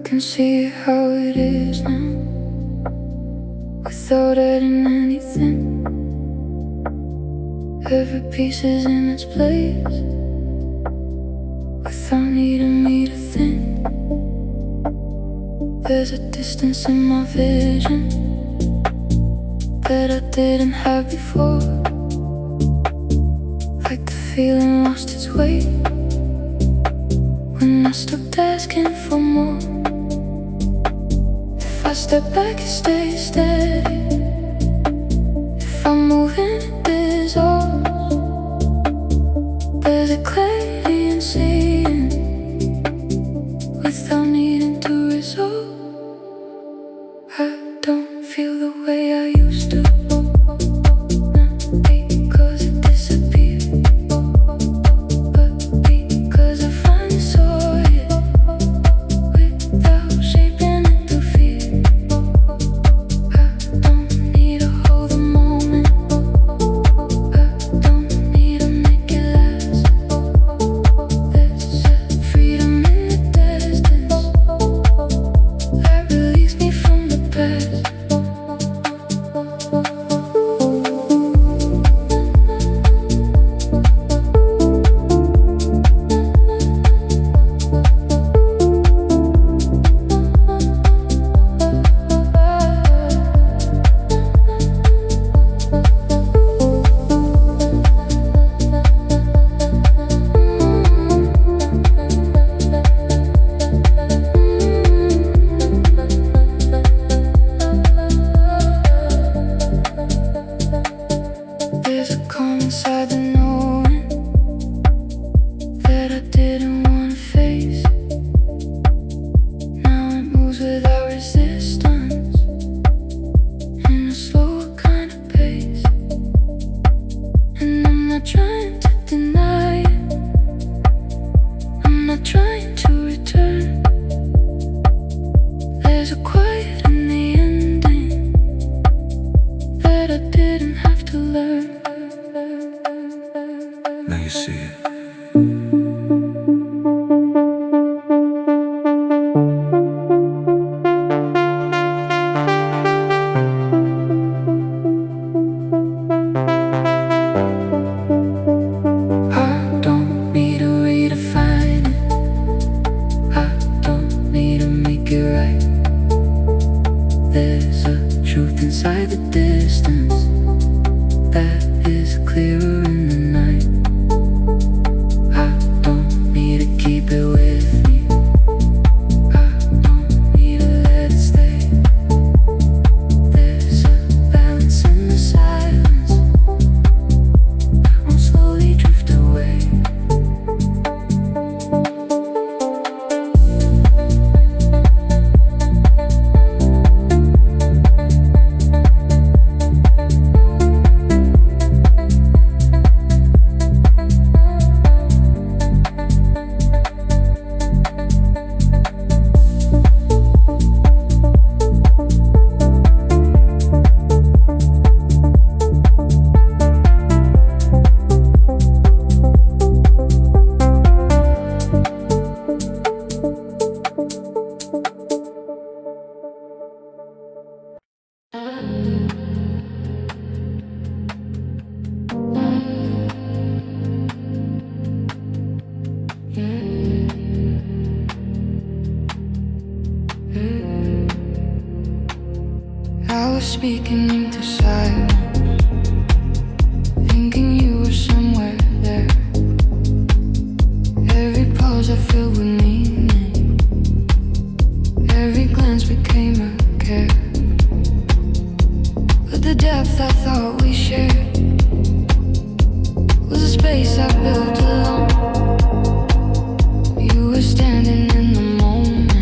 can see how it is now, without adding anything. Every piece is in its place, without needing me to think. There's a distance in my vision that I didn't have before, like the feeling lost its way when I stopped asking for more. If I step back and stay steady, if I'm moving it dissolves, there's a clarity in seeing without needing to resolve. I don't feel the way I used to, not because it disappeared, but because I finally saw it without shaping it through fear. I don't need to hold the moment, I don't need to make it last. There's a freedom in the distance that released me from the past. There's a calm inside the knowing that I didn't want to face. Now it moves without resistance, in a slower kind of pace. And I'm not trying to deny it, I'm not trying to return. There's a quiet in the ending that I didn't have to learn. Now you see it. I don't need to redefine it, I don't need to make it right. There's a truth inside the distance that is clearer in the night. I don't need to keep it with me, I don't need to let it stay. There's a balance in the silence that won't slowly drift away. I was speaking into silence, thinking you were somewhere there. Every pause I filled with meaning, every glance became a care. But the depth I thought we shared was a space I built alone. You were standing in the moment,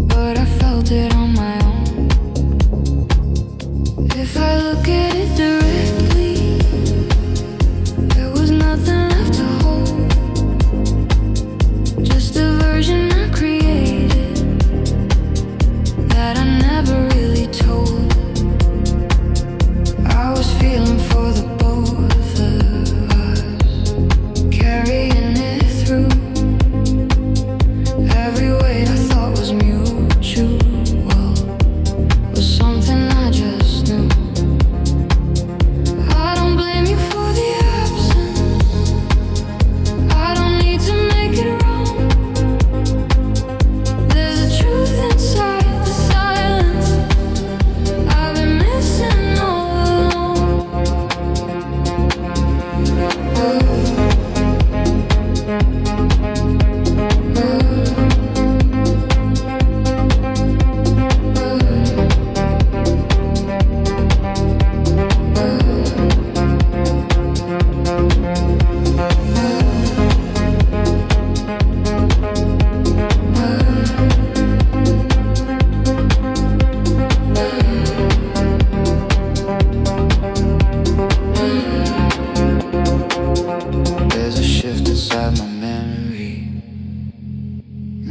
but I felt it on my own.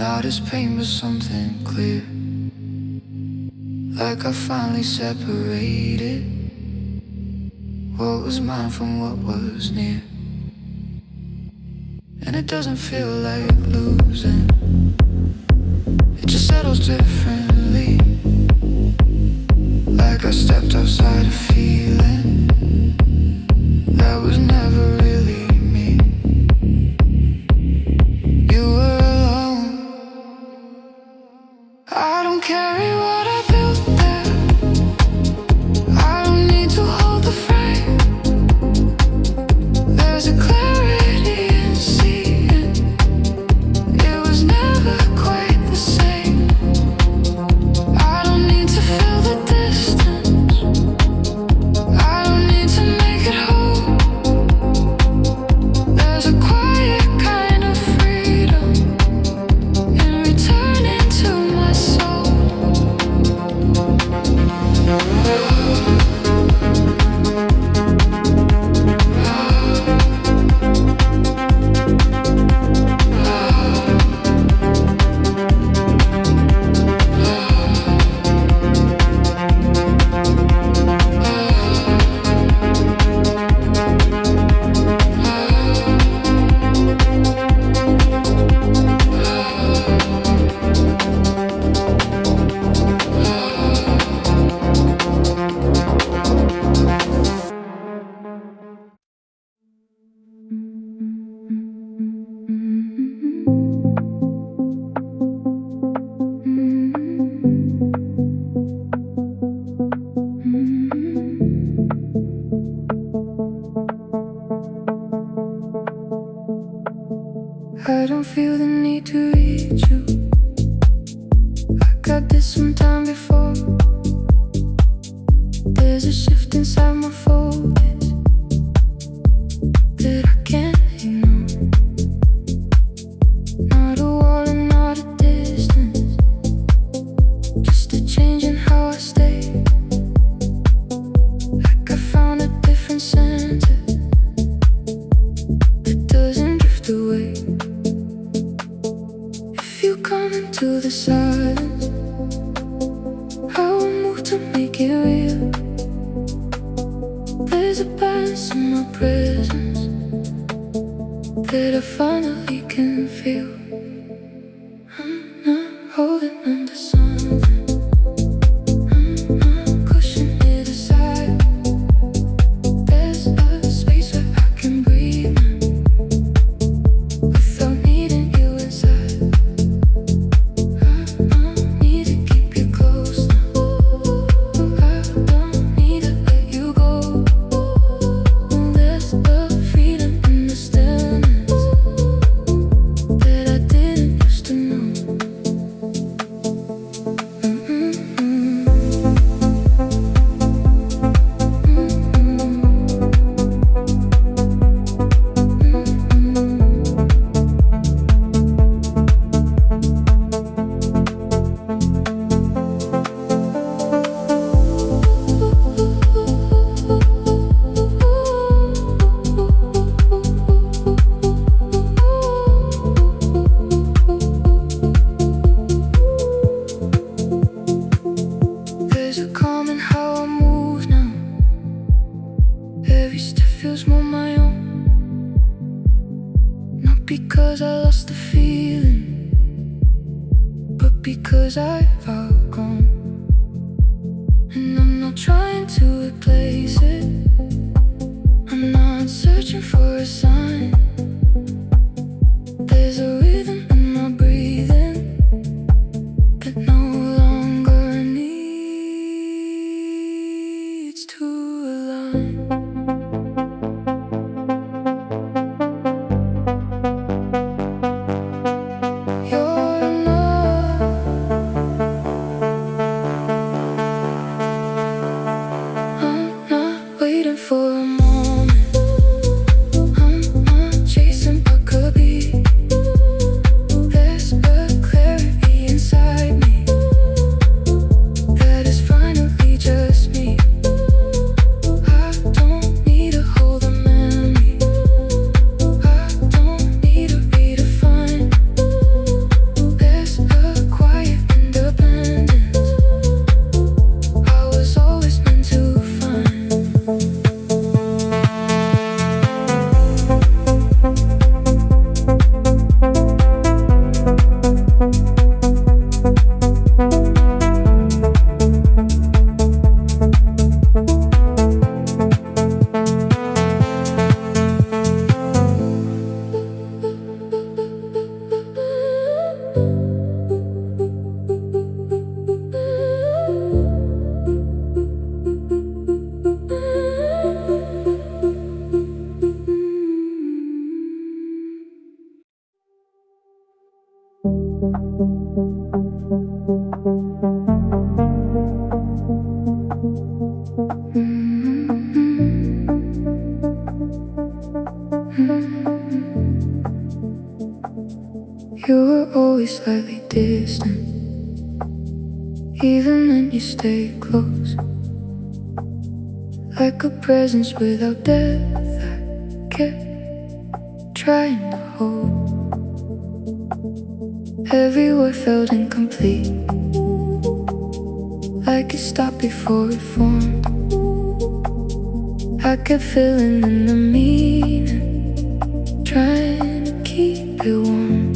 Not as pain but something clear, like I finally separated what was mine from what was near. And it doesn't feel like losing, it just settles differently, like I stepped outside a feeling that was never really me. You were alone, I don't carry what I built there, I don't need to hold the frame. There's a clarity in seeing it was never quite the same. I don't need to feel the distance, I don't need to make it whole. There's a quiet kind of freedom in returning to my soul. I don't feel the need to reach you, I got this sometime before. There's a shift inside my focus that I can't ignore. Not a wall and not a distance, just a change in how I stay. Like I found a different center that doesn't drift away. If you come into the silence, I will move to make it real. There's a balance in my presence that I finally can feel. I'm not holding on to something, I'm not pushing it aside. There's a space where I can breathe now, without needing you inside. I don't need to keep you close now, I don't need to let you go. There's a freedom in the stillness that I didn't used to know. There's a calm in how I move now, every step feels more my own. Not because I lost the feeling, but because I've outgrown. And I'm not trying to replace it, I'm not searching for a sign. There's a rhythm in my breathing that no longer needs to align. You're enough, I'm not waiting for a moment, I'm not chasing what could be. You were always slightly distant, even when you stayed close, like a presence without depth. I kept trying to hold. Every word felt incomplete, like it stopped before it formed. I kept filling in the meaning, trying to keep it warm.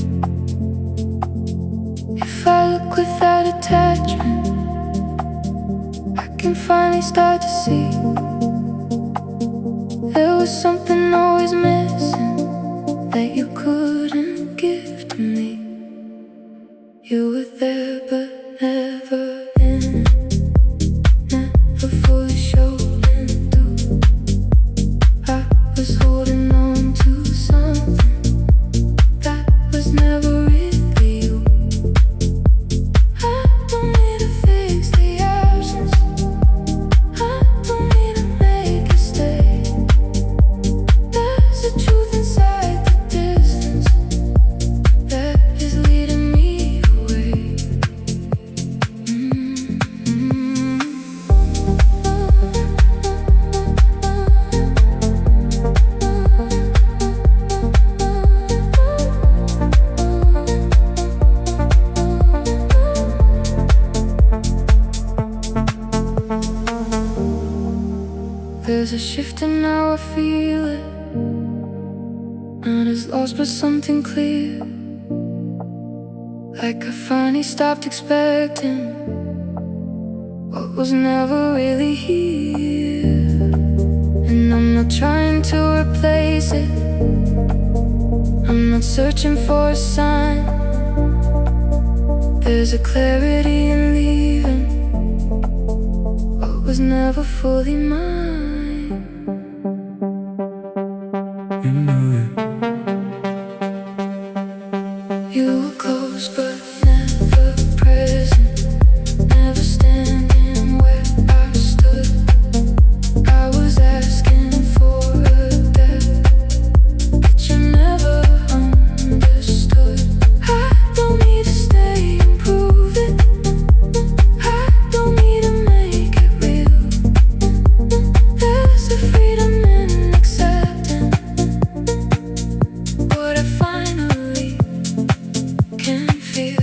If I look without attachment, I can finally start to see there was something always missing that you couldn't give to me. You were there but never in it, never fully showing through. I was holding on to something that was never really you. I don't need to fix the absence, I don't need to make it stay. There's a truth inside the distance that is leading me away. There's a shift in how I feel it, not as lost but something clear. Like I finally stopped expecting what was never really here. And I'm not trying to replace it, I'm not searching for a sign. There's a clarity in leaving what was never fully mine. You know it. You were close but never present, never standing where I stood. I was asking for a depth, but you never understood. I don't need to stay and prove it, I don't need to make it real. There's a freedom in accepting what I finally can feel.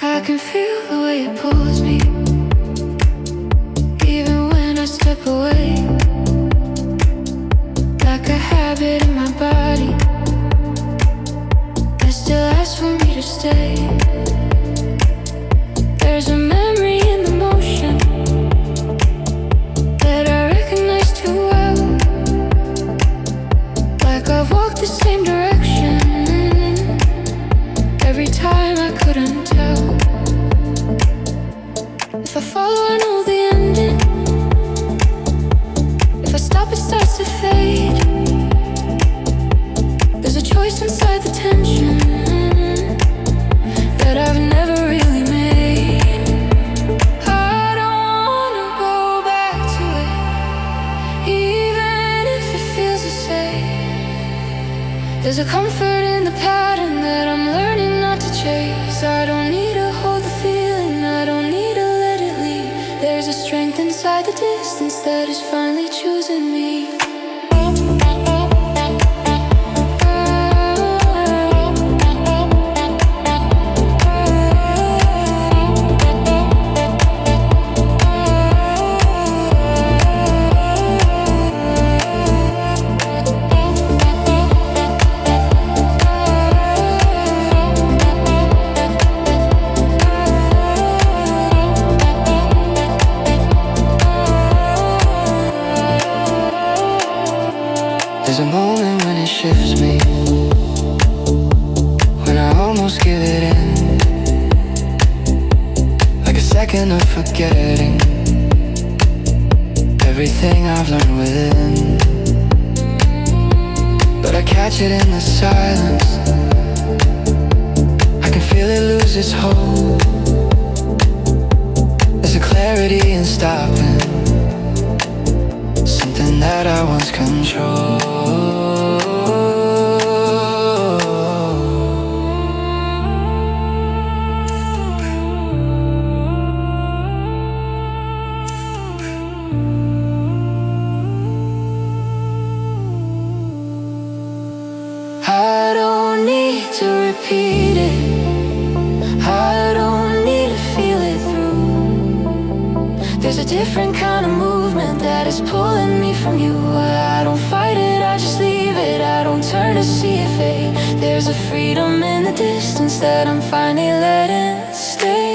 I can feel the way it pulls me, even when I step away. Like a habit in my body that still asks for me to stay. There's a memory in the motion that I recognize too well. Like I've walked the same direction every time I couldn't tell. If I follow, I know the ending. If I stop, it starts to fade. There's a choice inside the tension that I've never really made. I don't wanna go back to it, even if it feels the same. There's a comfort in the pattern that I'm learning not to chase. I don't need to hold the feeling, I don't need to let it leave. There's a strength inside the distance that is finally choosing me. There's a moment when it shifts me, when I almost give it in, like a second of forgetting everything I've learned within. But I catch it in the silence, I can feel it lose its hold. There's a clarity in stopping something that I once controlled. I don't need to repeat it, I don't need to feel it through. There's a different kind of movement that is pulling me from you. I don't fight it, I just leave it, I don't turn to see it fade. There's a freedom in the distance that I'm finally letting stay.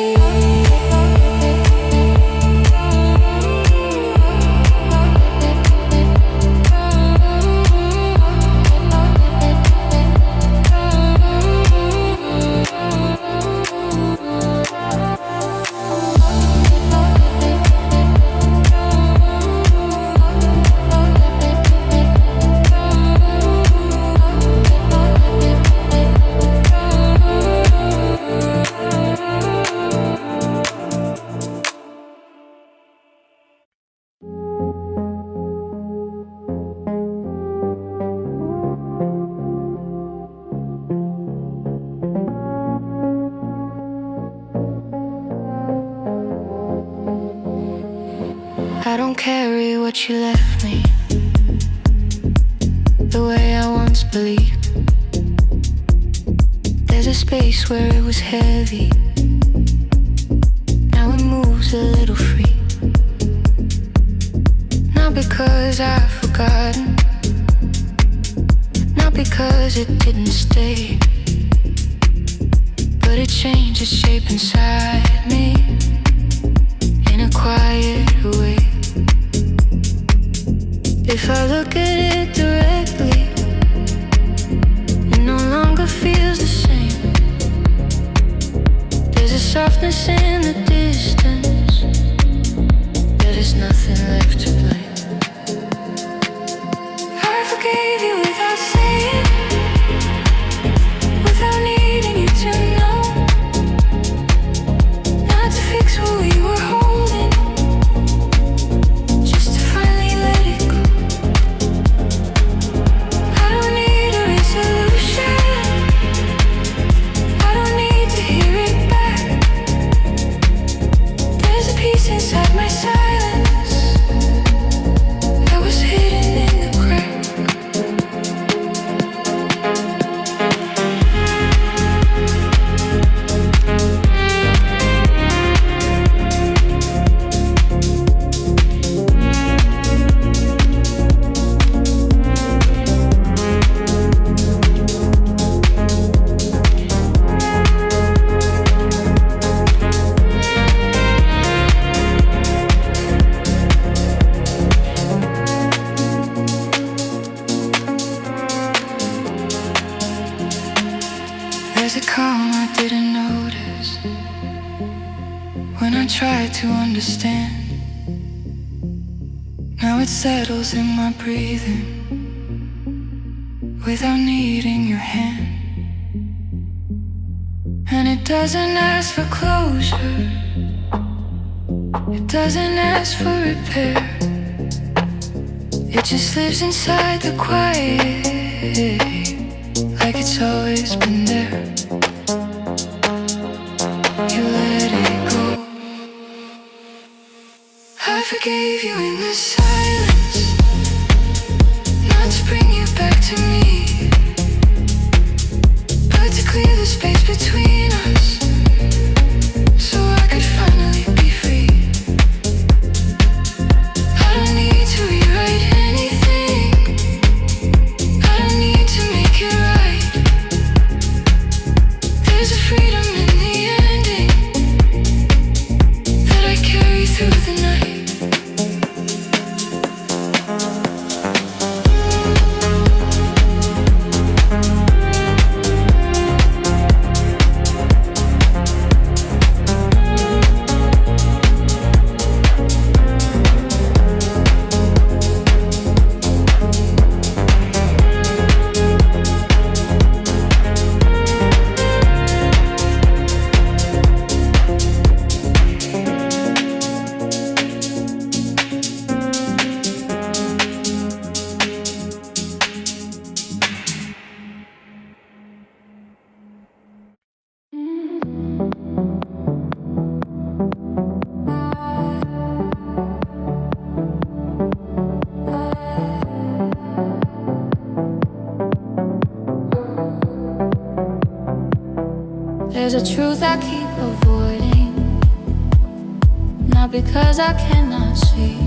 I don't carry what you left me, the way I once believed. There's a space where it was heavy, now it moves a little free. Not because I've forgotten, not because it didn't stay, but it changed its shape inside me in a quiet way. If I look at it directly, it no longer feels the same. There's a softness in the distance, there is nothing left to blame. I forgave you without saying, without needing you to know, not to fix what we were holding, just to finally let it go. I don't need a resolution, I don't need to hear it back. There's a peace inside my silence that was hidden in the crack. There's a calm I didn't notice when I tried to understand. Now it settles in my breathing without needing your hand. And it doesn't ask for closure, it doesn't ask for repair. It just lives inside the quiet, like it's always been there. You let it go. I forgave you in the silence, not to bring you back to me, but to clear the space between us, so I could finally be free. I don't need to rewrite anything, I don't need to make it right. There's a freedom in the ending that I carry through the night. There's a truth I keep avoiding, not because I cannot see,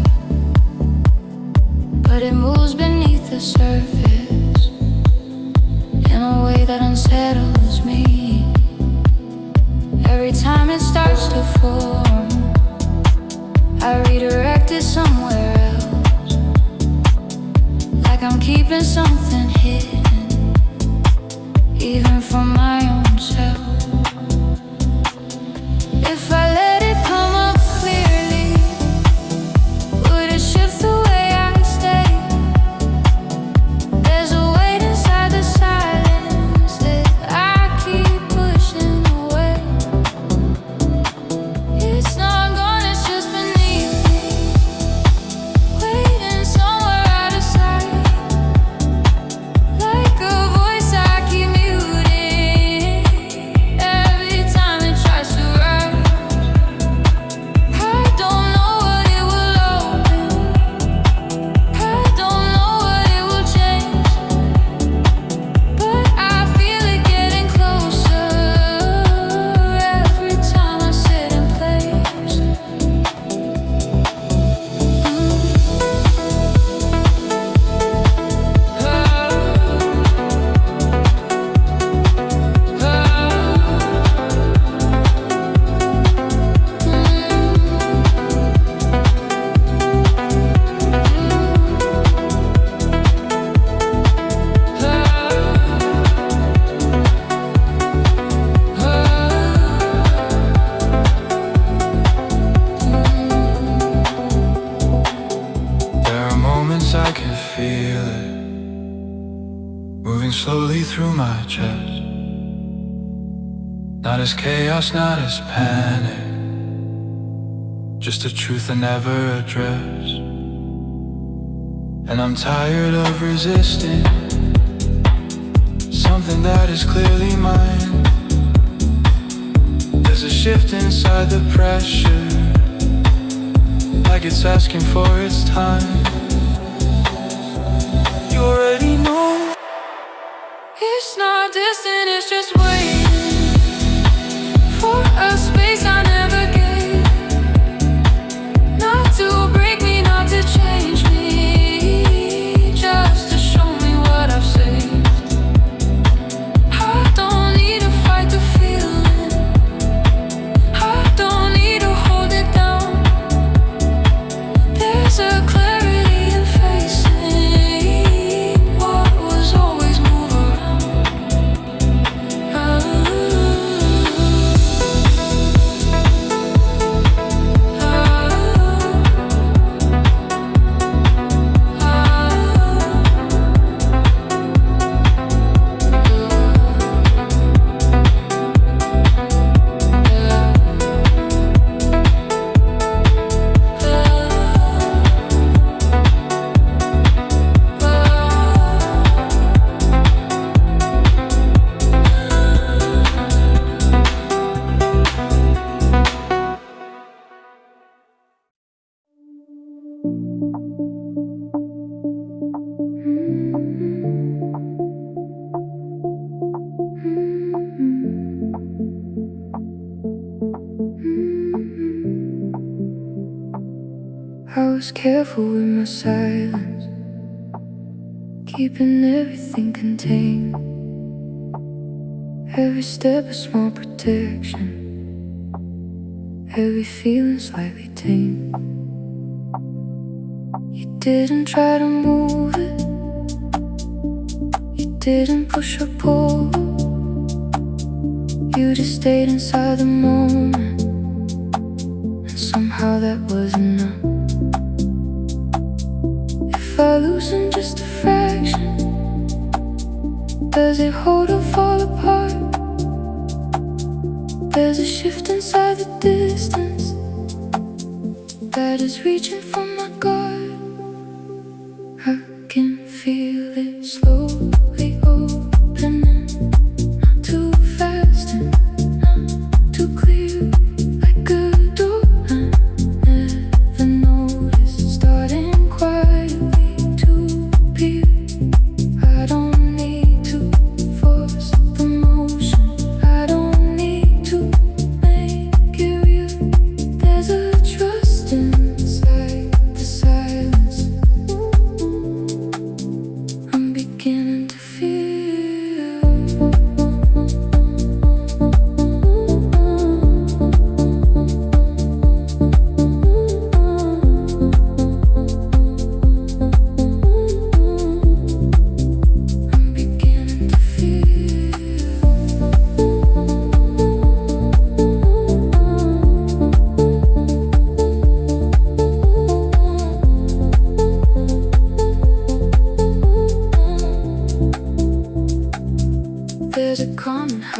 but it moves beneath the surface in a way that unsettles me. Every time it starts to form, I redirect it somewhere else, like I'm keeping something hidden, even from my own self. If I let it come up clearly, would it shift the way I stay? There's a weight inside the silence that I keep pushing away. It's not gone, it's just beneath me, waiting somewhere out of sight, like a voice I keep muting every time it tries to rise. I don't know what it will open, I don't know what it will change, but I feel it getting closer every time I sit in place. There are moments I can feel it moving slowly through my chest. Not as chaos, not as panic, just a truth I never addressed. And I'm tired of resisting something that is clearly mine. There's a shift inside the pressure, like it's asking for its time. You already know. It's not distant, it's just waiting for a space I never gave, not to break me, not to change me, just to show me what I've saved. I don't need to fight the feeling, I don't need to hold it down. There's a clarity in facing what was always move around. I was careful with my silence, keeping everything contained. Every step a small protection, every feeling slightly tame. You didn't try to move it, you didn't push or pull, you just stayed inside the moment, and somehow that was enough. If I loosen just a fraction, does it hold or fall apart? There's a shift inside the distance that is reaching for my guard. I can feel it slowly opening, not too fast and not too clear, like a door I never noticed, starting quietly to appear. I don't need to force the motion, I don't need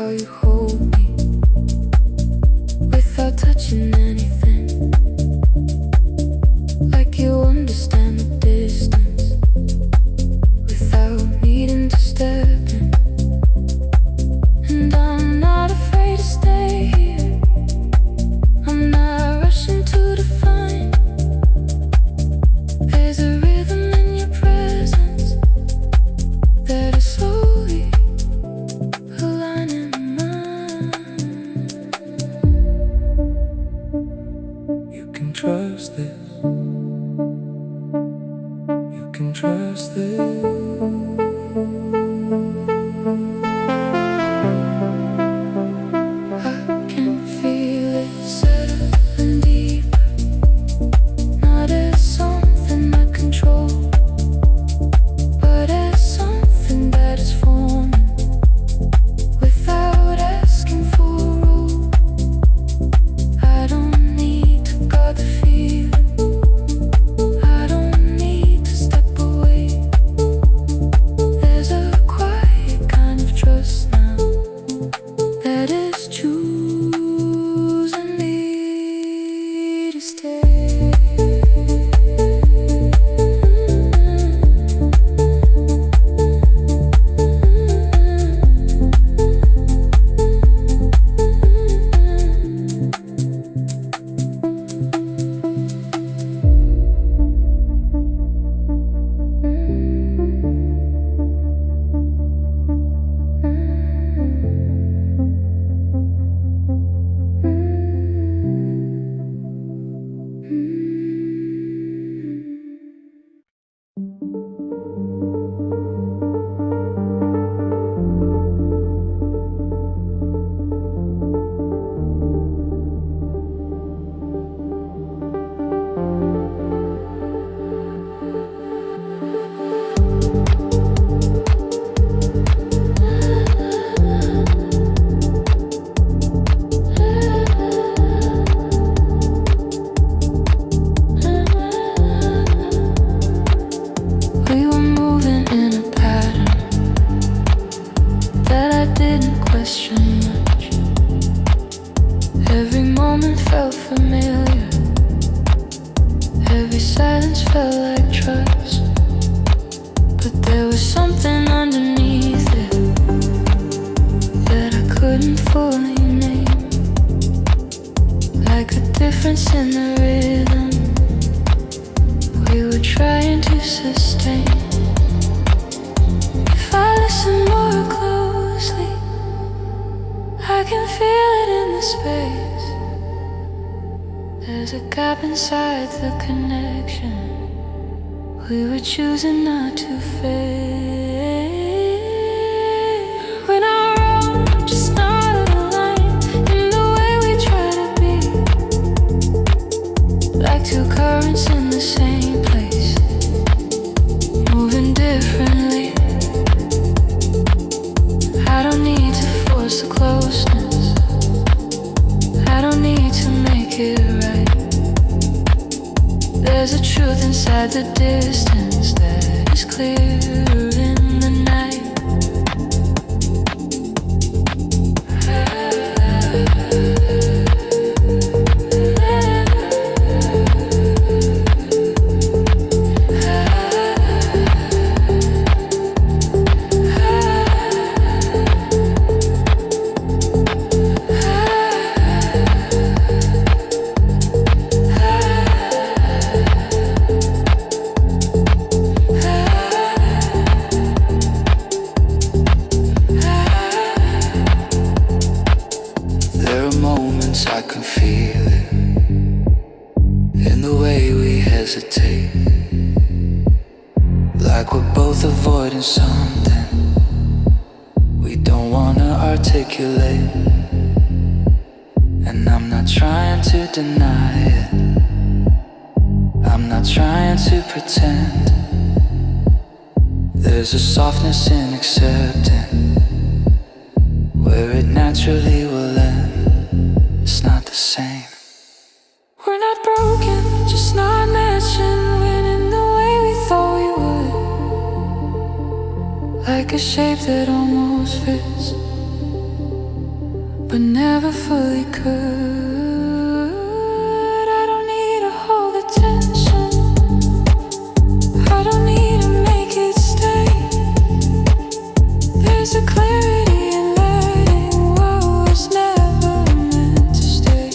how you hold me without touching anything. Like you understand the distance without needing to step in. And I'm not afraid to stay here. I'm not rushing to define. There's a rhythm in your presence that is slowly aligning mine. You can trust this. You can trust this. I can feel it settling deeper, not as something I control, but as something that is forming without asking for a rule. I don't need to guard the feeling. I don't need to step away. There's a quiet kind of trust now that is choosing me to stay. We were moving in a pattern that I didn't question much. Every moment felt familiar. Every silence felt like trust. But there was something underneath it that I couldn't fully name. Like a difference in the rhythm we were trying to sustain. If I listen more closely, I can feel it in the space. There's a gap inside the connection we were choosing not to fade. When our road just not aligned in the way we try to be, like two currents in the same place, moving differently. I don't need to force the closeness. I don't need to make it right. There's a truth inside the distance that is clearer in the night. There are moments I can feel it in the way we hesitate, like we're both avoiding something we don't wanna articulate. And I'm not trying to deny it, I'm not trying to pretend. There's a softness in accepting where it naturally will end. It's not the same. We're not broken, just not matching. When in the way we thought we would, like a shape that almost fits. but never fully could. I don't need to hold attention, I don't need to make it stay. There's a clarity in letting what was never meant to stay.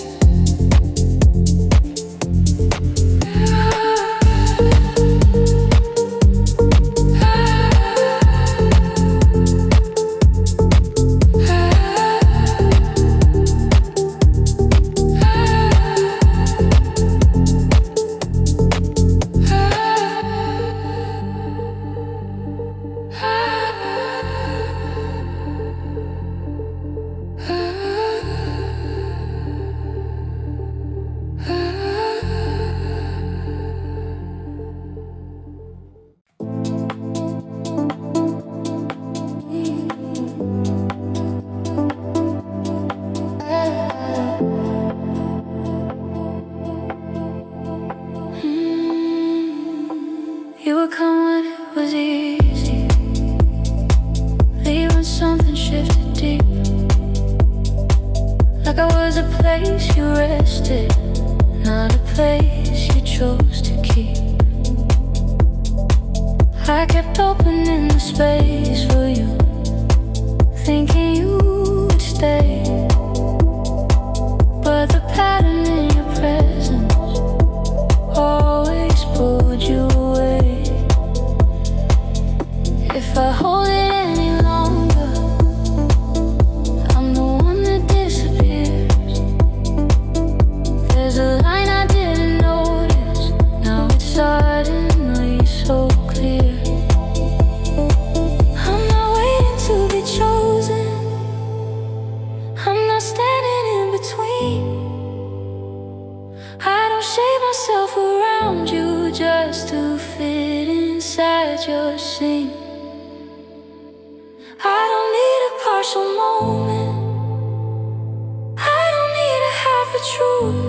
You would come when it was easy, leave when something shifted deep. Like I was a place you rested, not a place you chose to keep. I kept opening the space for you, thinking you would stay. But the pattern in your presence always pulled you away. If I hold it any longer, I'm the one that disappears. There's a line I didn't notice, now it's suddenly so clear. I'm not waiting to be chosen, I'm not standing in between. I don't shape myself around you just to fit inside your scene. I don't need a partial moment, I don't need a half a truth.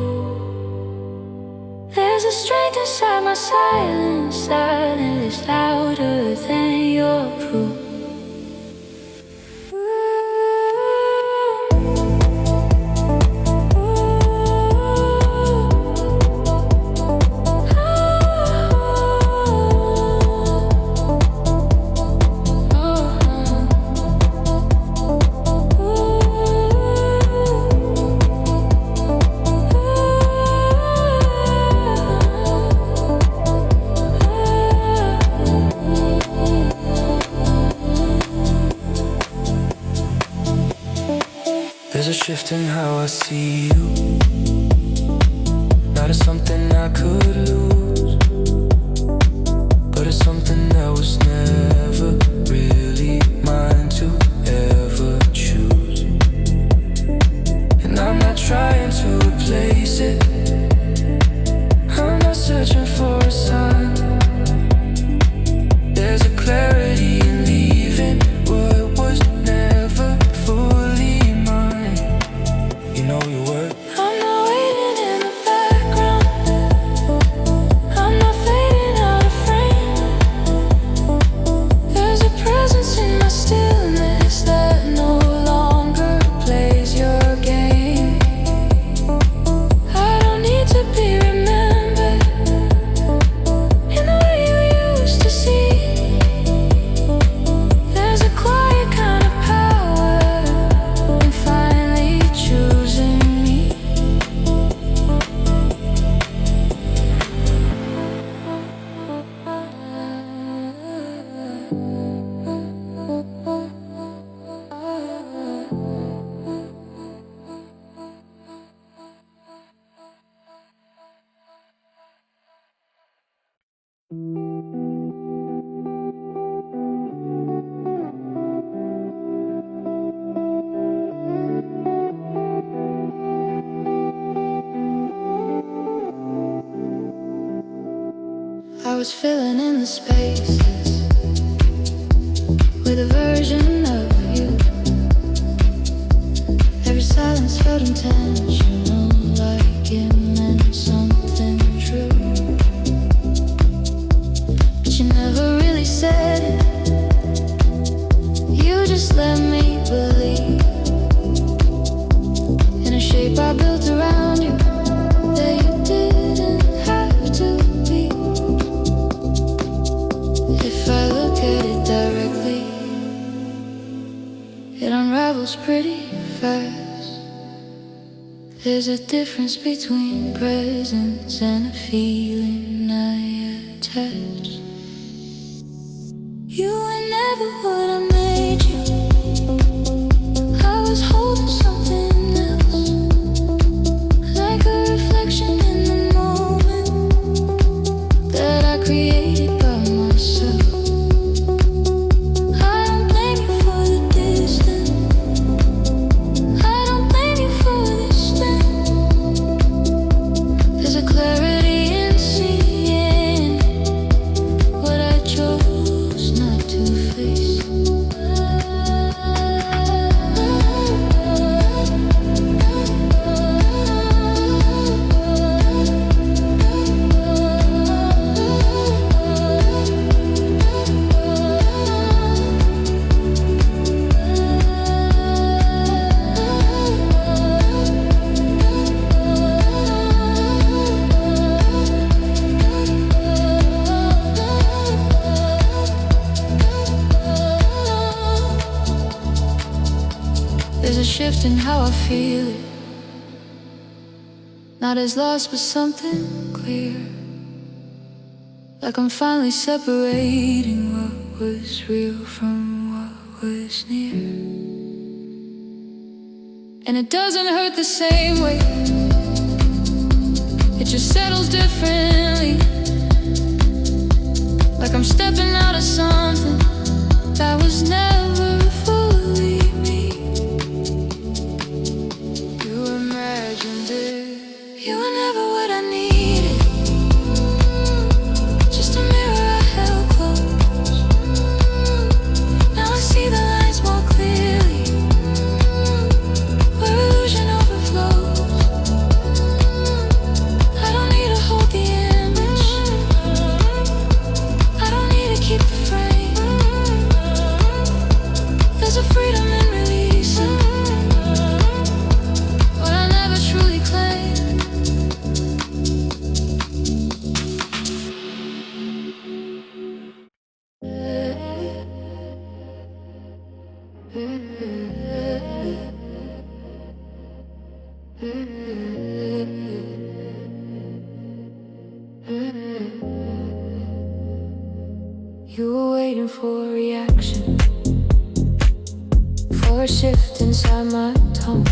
There's a strength inside my silence that is louder than your proof. There's a shift in how I see you, not as something I could lose, but as something that was never really mine to ever choose. And I'm not trying to replace it, I'm not searching for a sign. There's a clarity in leaving what was never fully mine. You know you were. I'm not waiting in the background, I'm not fading out of frame. There's a presence in my stillness that no longer plays your game. I don't need to be remembered in the way you used to see. There's a quiet kind of power in finally choosing me. I was filling in the spaces with a version of you. Every silence felt intentional, like it meant something true. But you never really said it, you just let me believe. travels pretty fast. There's a difference between presence and a feeling I attach. You were never what I made you. I was holding something else, like a reflection in the moment that I created by myself. I don't blame you for the distance. I don't blame you for the stand. There's a clarity in seeing what I chose not to face. There's a shift in how I feel it. Not as lost, but something clear. Like I'm finally separating what was real from what was near. And it doesn't hurt the same way. It just settles differently. Like I'm stepping out of something that was never fully me. You imagined it. You were never what I needed. Just a mirror I held close. Now I see the lines more clearly, where illusion overflows. I don't need to hold the image. I don't need to keep the frame. There's a freedom in releasing what I never truly claimed. You were waiting for a reaction, for a shift inside my tone,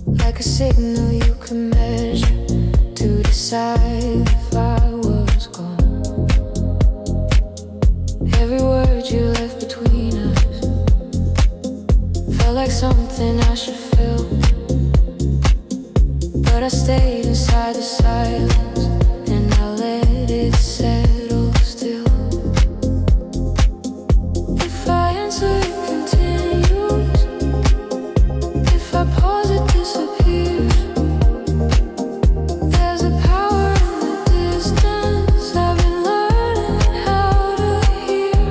like a signal you could measure to decide if I was gone. Every word you left between us felt like something I should feel, but I stayed inside the silence and I let it settle still. If I answer, it continues. If I pause, it disappears. There's a power in the distance. I've been learning how to hear.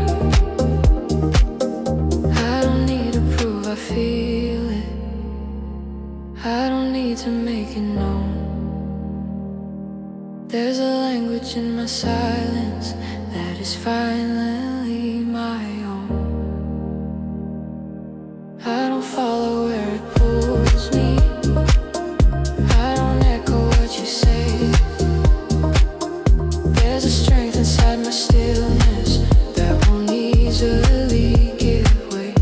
I don't need to prove I feel it. I don't need to make it known. There's a language in my silence that is finally my own. I don't follow where it pulls me. I don't echo what you say. There's a strength inside my stillness that won't easily give way.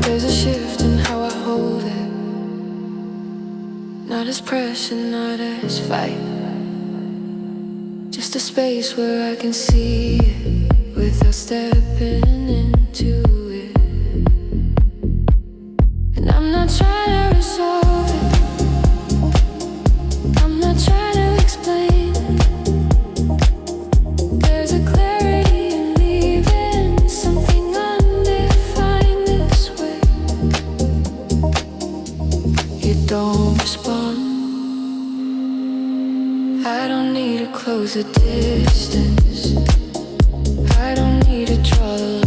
There's a shift in how I hold it. Not as pressure, not as fight. Just a space where I can see it without stepping into it. And I'm not trying to resolve it. I'm not trying to explain it. There's a clarity in leaving something undefined this way. You don't respond. I don't need to close the distance. I don't need to draw the line.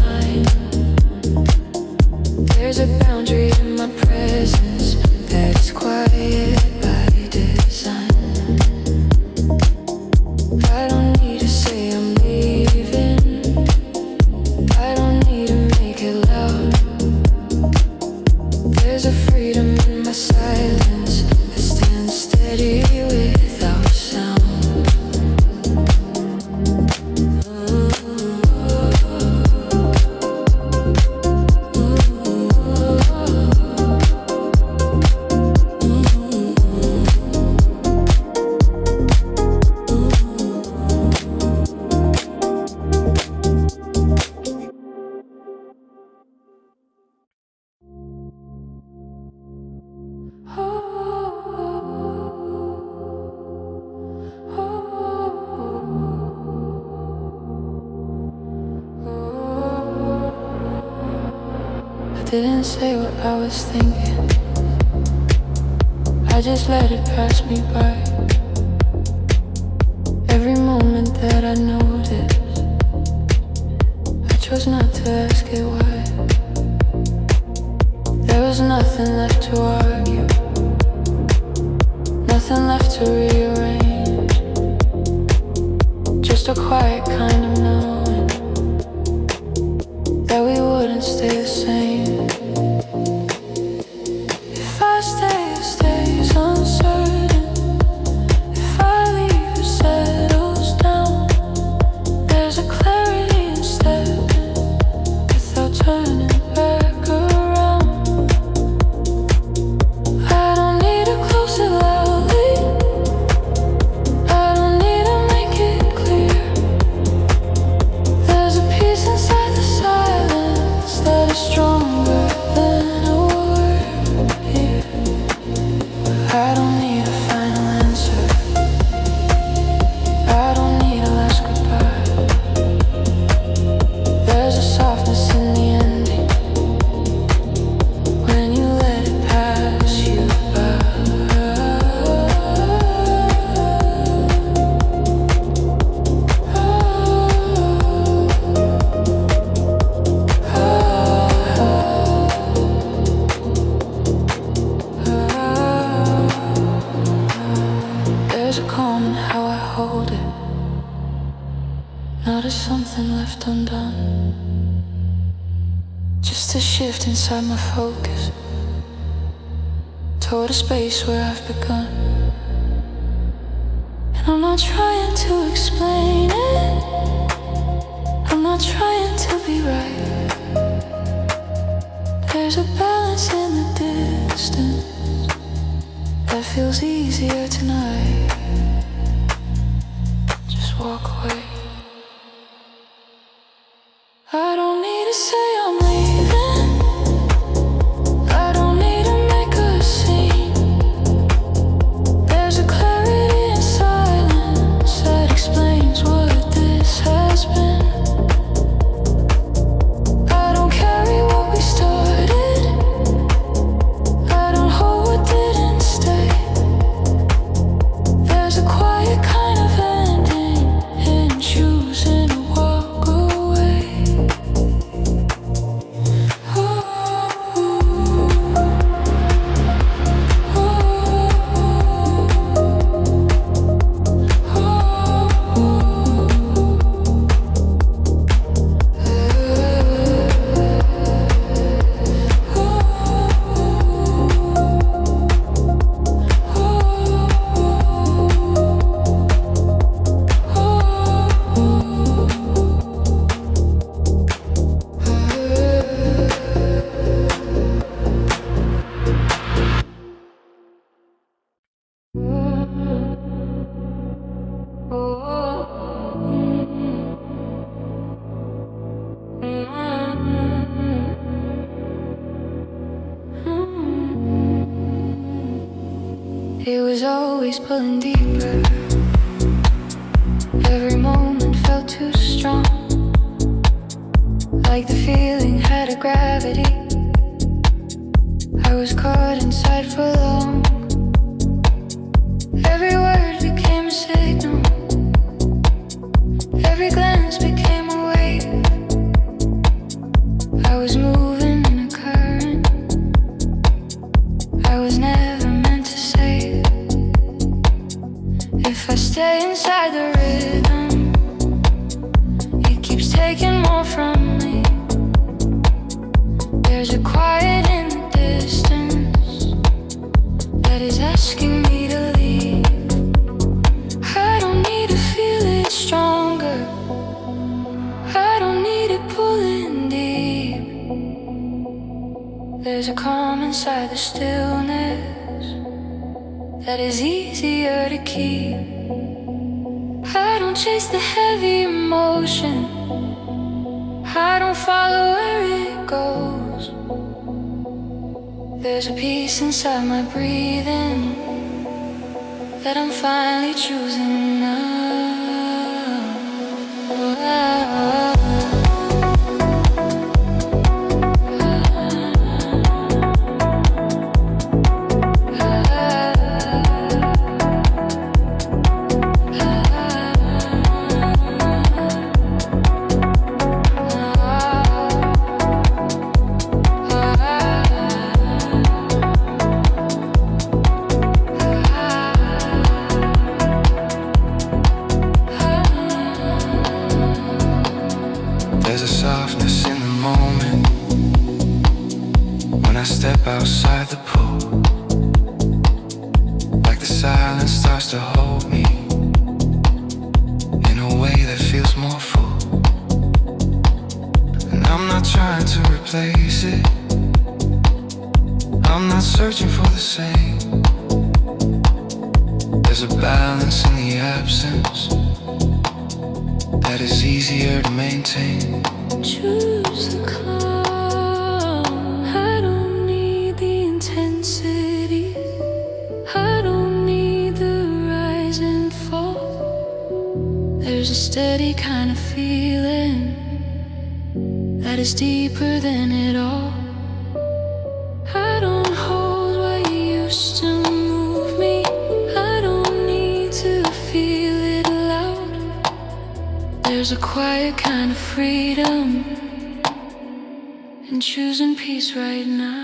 Didn't say what I was thinking, I just let it pass me by. Every moment that I noticed, I chose not to ask it why. There was nothing left to argue, nothing left to rearrange, just a quiet kind of knowing that we wouldn't stay the same. If I stay, it stays uncertain. If I leave, it settles down. There's a clarity in stepping without turning back around. I don't need to close it loudly, I don't need to make it clear. There's a peace inside the silence that is stronger than a word here. I don't need a final answer, I don't need a last goodbye. There's a softness in the ending when you let it pass you by. There's a calm in how I hold it, not as something left undone, just a shift inside my focus toward a space where I've begun. And I'm not trying to explain it, I'm not trying to be right. There's a balance in the distance that feels easier tonight. Just walk away. I don't need to say I'm leaving, I don't need to make a scene. There's a clarity in silence that explains what this has been. I don't carry what we started, I don't hold what didn't stay. There's a quiet kind of ending in choosing to walk away. It was always pulling deeper, every moment felt too strong, like the feeling had a gravity. I was caught inside for long. Every word became a signal, every glance became a wave. I was moving in a current I was never meant to save. If I stay inside the rhythm, it keeps taking more from me. There's a quiet in the distance that is asking me to leave. I don't need to feel it stronger, I don't need it pulling deep. There's a calm inside the stillness that is easier to keep. I don't chase the heavy emotion, I don't follow where it goes. There's a peace inside my breathing that I'm finally choosing now. There's a softness in the moment when I step outside the pool, like the silence starts to hold me in a way that feels more full. And I'm not trying to replace it, I'm not searching for the same. There's a balance in the absence that is easier to maintain. Choose the calm. I don't need the intensity. I don't need the rise and fall. There's a steady kind of feeling that is deeper than it all. I don't hold what used to move me. I don't need to feel it loud. There's a quiet kind of freedom in choosing peace right now.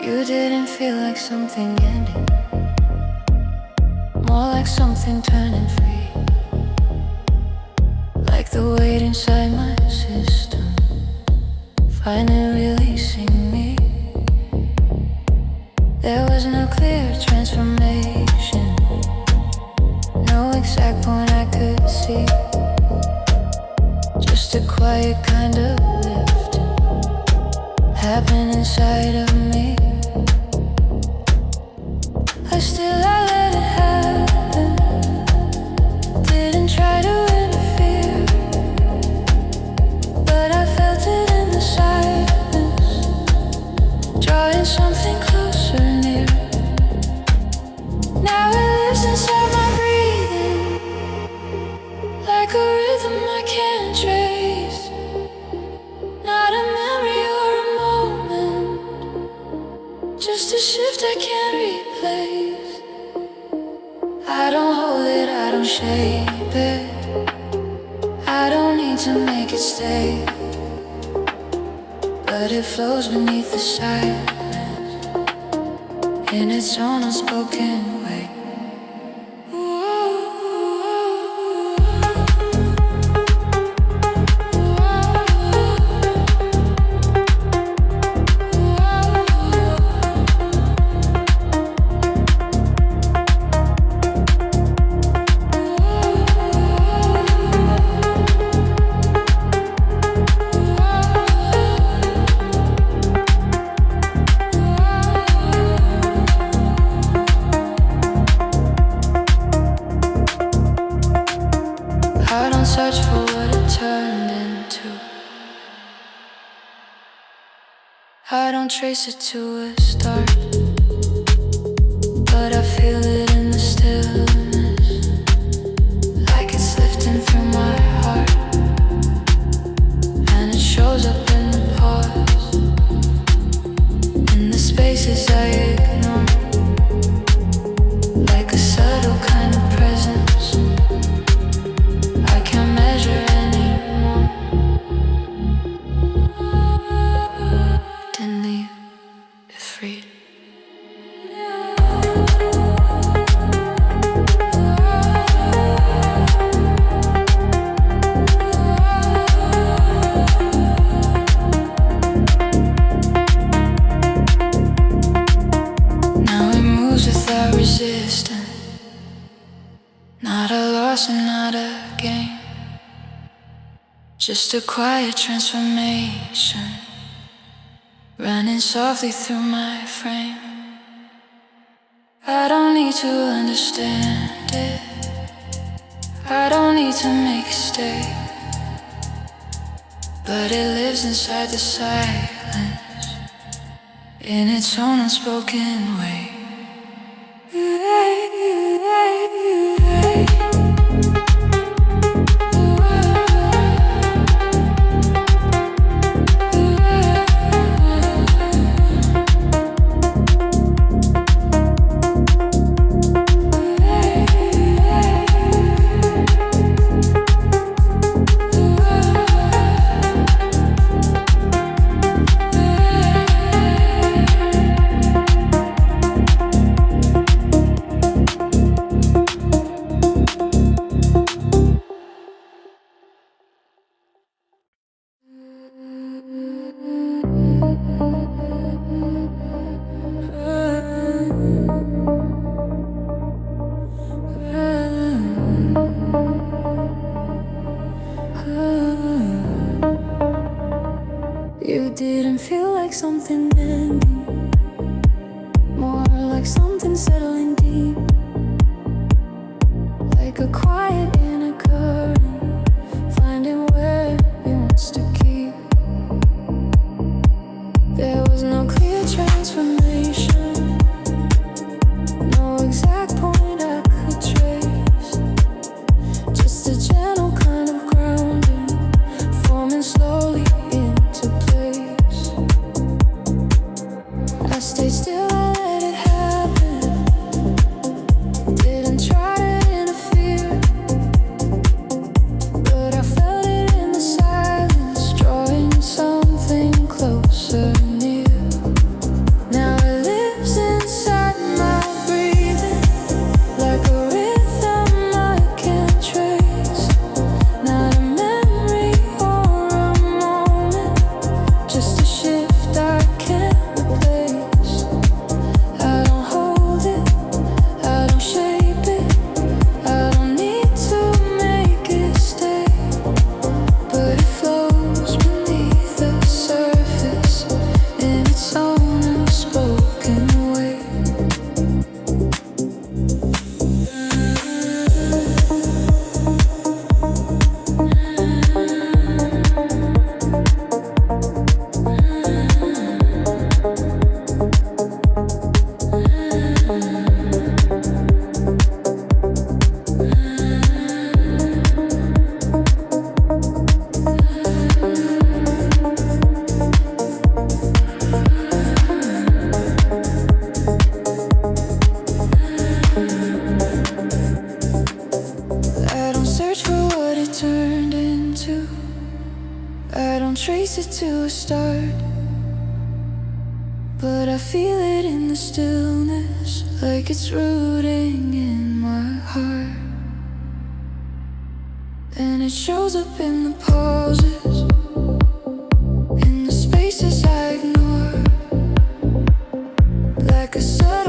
You didn't feel like something ending, more like something turning free, like the weight inside my system finally releasing me. There was no clear transformation, no exact point I could see, just a quiet kind of lifting happen inside of me. I let it happen, didn't try to interfere, but I felt it in the silence, drawing something closer near. Now it lives inside my breathing, like a rhythm I can't trace, not a memory or a moment, just a shift I can't replace. I don't hold it, I don't shape it, I don't need to make it stay, but it flows beneath the silence in its own unspoken way. I don't search for what it turned into, I don't trace it to a start, but I feel it in the stillness, like it's lifting through my heart, and it shows up in the pause, in the spaces I ignore, like a subtle kind of presence I can't measure anymore. Didn't leave it free. Now it moves without resistance, not a loss and not a gain, just a quiet transformation running softly through my frame. to understand it. I don't need to make it stay, but it lives inside the silence in its own unspoken way. You didn't feel like something ending, more like something settling deep, like a quiet inner current, finding where it wants to keep. There was no clear transformation, no exact point I could trace, just a gentle kind of grounding, forming slowly into place. I stayed still, I let it happen, didn't try to interfere, but I felt it in the silence, drawing something closer near. Now it lives inside my breathing, like a rhythm I can't trace. Not a memory or a moment, just a shift I can't replace. I don't hold it, I don't shape it, I don't need to make it stay, but it flows beneath the surface in its own unspoken way. I don't search for what it turned into, I don't trace it to a start, but I feel it in the stillness, like it's rooting in my heart. And it shows up in the pauses, in the spaces I ignore, like a subtle